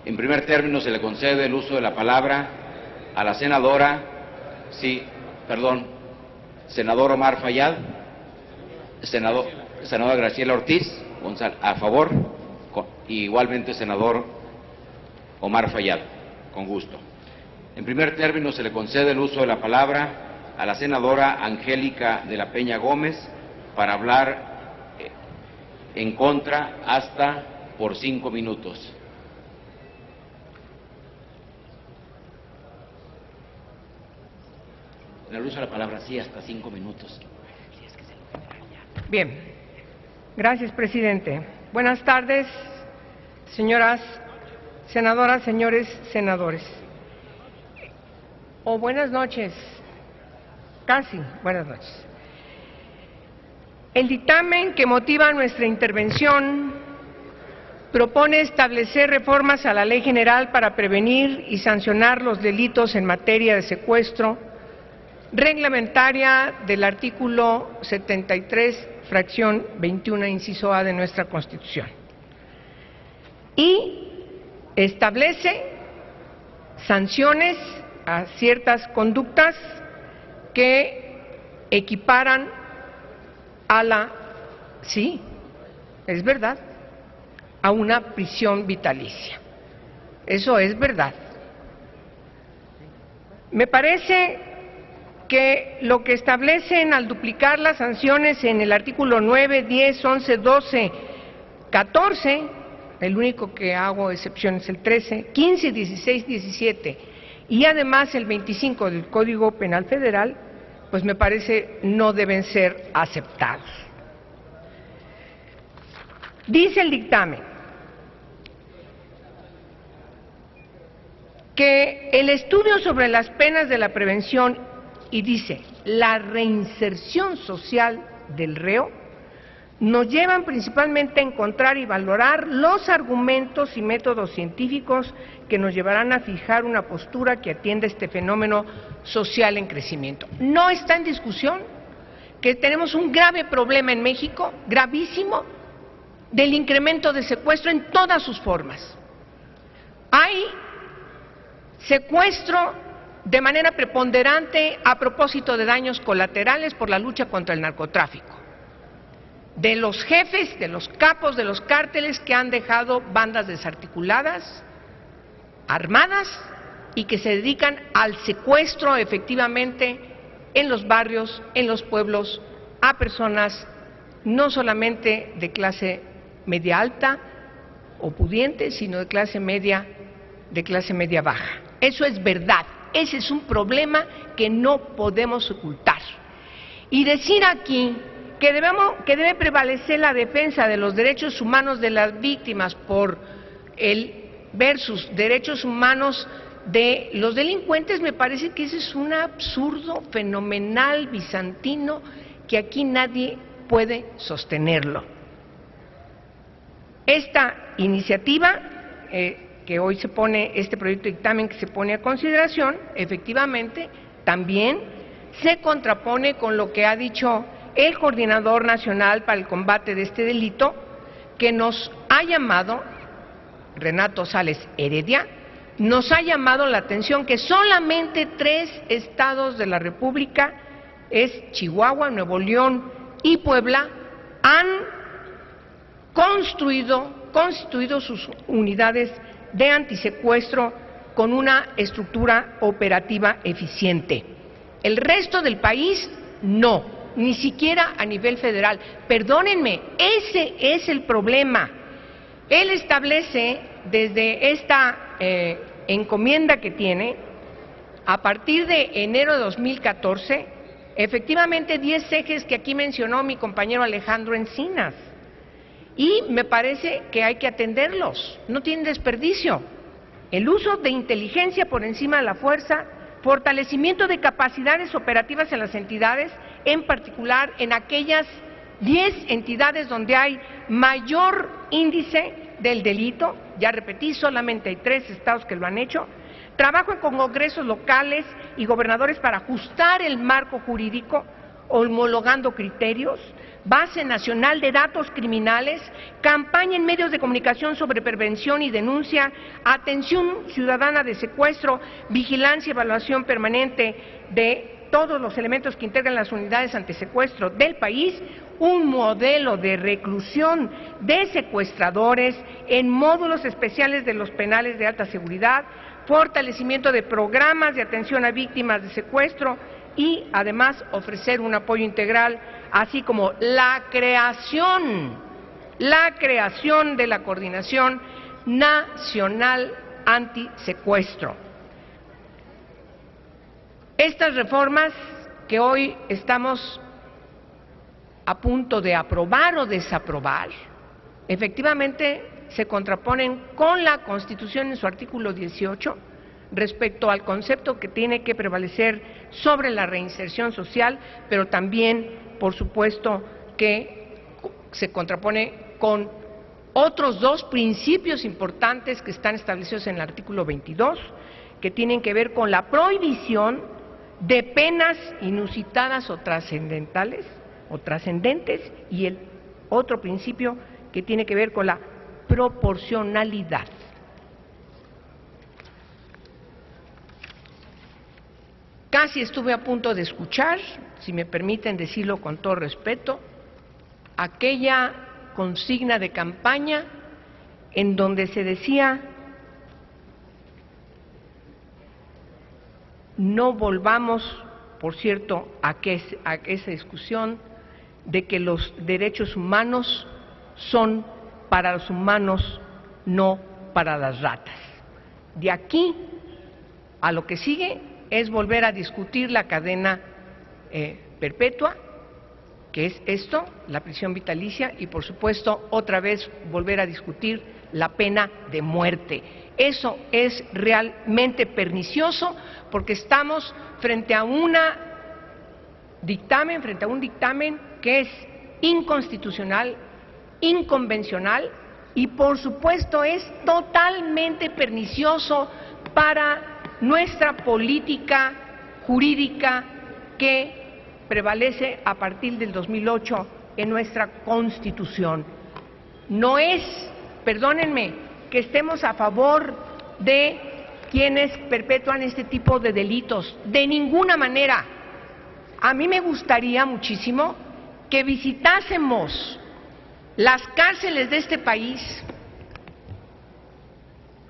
En primer término, se le concede el uso de la palabra a la senadora, senador Omar Fayad, senadora Graciela Ortiz González, a favor, y igualmente senador Omar Fayad, con gusto. En primer término, se le concede el uso de la palabra a la senadora Angélica de la Peña Gómez para hablar en contra hasta por 5 minutos. En el uso de la palabra, sí, hasta 5 minutos. Bien, gracias, presidente. Buenas tardes, señoras senadoras, señores senadores. O buenas noches, casi buenas noches. El dictamen que motiva nuestra intervención propone establecer reformas a la Ley General para prevenir y sancionar los delitos en materia de secuestro, reglamentaria del artículo 73, fracción 21, inciso A de nuestra Constitución. Y establece sanciones a ciertas conductas que equiparan a sí, es verdad, a una prisión vitalicia. Eso es verdad. Me parece que lo que establecen al duplicar las sanciones en el artículo 9, 10, 11, 12, 14, el único que hago excepción es el 13, 15, 16, 17 y además el 25 del Código Penal Federal, pues me parece no deben ser aceptados. Dice el dictamen que el estudio sobre las penas de la prevención y dice la reinserción social del reo nos llevan principalmente a encontrar y valorar los argumentos y métodos científicos que nos llevarán a fijar una postura que atienda este fenómeno social en crecimiento. No está en discusión que tenemos un grave problema en México, gravísimo, del incremento de secuestro en todas sus formas. Hay secuestro de manera preponderante a propósito de daños colaterales por la lucha contra el narcotráfico, de los jefes, de los capos de los cárteles que han dejado bandas desarticuladas, armadas y que se dedican al secuestro efectivamente en los barrios, en los pueblos, a personas no solamente de clase media alta o pudiente, sino de clase media baja. Eso es verdad, ese es un problema que no podemos ocultar. Y decir aquí que debe prevalecer la defensa de los derechos humanos de las víctimas por el versus derechos humanos de los delincuentes, me parece que ese es un absurdo fenomenal bizantino que aquí nadie puede sostenerlo. Esta iniciativa que hoy se pone, este proyecto de dictamen que se pone a consideración, efectivamente, también se contrapone con lo que ha dicho el Coordinador Nacional para el Combate de este Delito, que nos ha llamado, Renato Sales Heredia, nos ha llamado la atención que solamente 3 estados de la República, es Chihuahua, Nuevo León y Puebla, han constituido sus unidades de antisecuestro con una estructura operativa eficiente. El resto del país no, ni siquiera a nivel federal. Perdónenme, ese es el problema. Él establece desde esta encomienda que tiene, a partir de enero de 2014, efectivamente 10 ejes que aquí mencionó mi compañero Alejandro Encinas. Y me parece que hay que atenderlos, no tienen desperdicio. El uso de inteligencia por encima de la fuerza, fortalecimiento de capacidades operativas en las entidades, en particular en aquellas 10 entidades donde hay mayor índice del delito, ya repetí, solamente hay 3 estados que lo han hecho, trabajo con congresos locales y gobernadores para ajustar el marco jurídico, homologando criterios, base nacional de datos criminales, campaña en medios de comunicación sobre prevención y denuncia, atención ciudadana de secuestro, vigilancia y evaluación permanente de todos los elementos que integran las unidades antisecuestro del país, un modelo de reclusión de secuestradores en módulos especiales de los penales de alta seguridad, fortalecimiento de programas de atención a víctimas de secuestro y, además, ofrecer un apoyo integral, así como la creación de la Coordinación Nacional Antisecuestro. Estas reformas que hoy estamos a punto de aprobar o desaprobar, efectivamente se contraponen con la Constitución en su artículo 18 respecto al concepto que tiene que prevalecer sobre la reinserción social, pero también, por supuesto, que se contrapone con otros dos principios importantes que están establecidos en el artículo 22, que tienen que ver con la prohibición de penas inusitadas o trascendentales o trascendentes, y el otro principio que tiene que ver con la proporcionalidad. Casi estuve a punto de escuchar, si me permiten decirlo con todo respeto, aquella consigna de campaña en donde se decía: no volvamos, por cierto, a esa discusión de que los derechos humanos son para los humanos, no para las ratas. De aquí a lo que sigue es volver a discutir la cadena perpetua, que es esto, la prisión vitalicia, y por supuesto otra vez volver a discutir la pena de muerte. Eso es realmente pernicioso, porque estamos frente a un dictamen que es inconstitucional, inconvencional y por supuesto es totalmente pernicioso para nuestra política jurídica que prevalece a partir del 2008 en nuestra Constitución. No es, perdónenme, que estemos a favor de quienes perpetúan este tipo de delitos, de ninguna manera. A mí me gustaría muchísimo que visitásemos las cárceles de este país,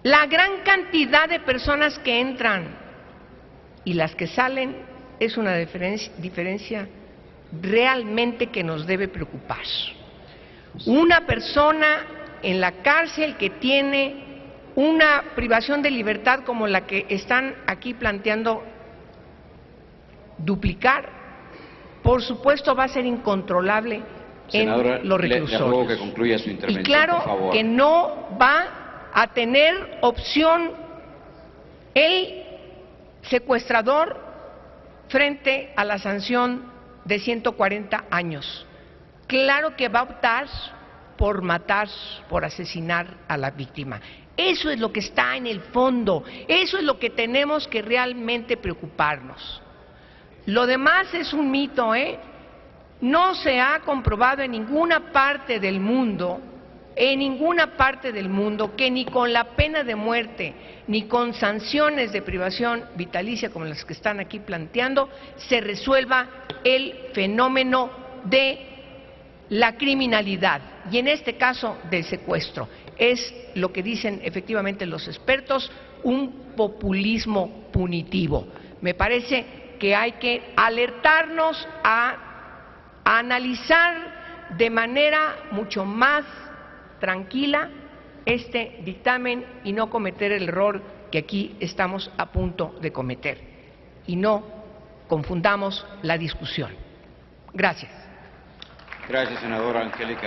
la gran cantidad de personas que entran y las que salen es una diferencia realmente que nos debe preocupar. Una persona en la cárcel que tiene una privación de libertad como la que están aquí planteando duplicar, por supuesto va a ser incontrolable. Senadora, en los reclusorios. Le ruego que concluya su intervención, y claro, por favor. que no va a tener opción el secuestrador frente a la sanción de 140 años. Claro que va a optar por matar, por asesinar a la víctima. Eso es lo que está en el fondo, eso es lo que tenemos que realmente preocuparnos. Lo demás es un mito, No se ha comprobado en ninguna parte del mundo, que ni con la pena de muerte, ni con sanciones de privación vitalicia como las que están aquí planteando, se resuelva el fenómeno de la criminalidad, y en este caso del secuestro. Es lo que dicen efectivamente los expertos, un populismo punitivo. Me parece que hay que alertarnos a analizar de manera mucho más tranquila este dictamen y no cometer el error que aquí estamos a punto de cometer. Y no confundamos la discusión. Gracias. Gracias, senadora Angélica.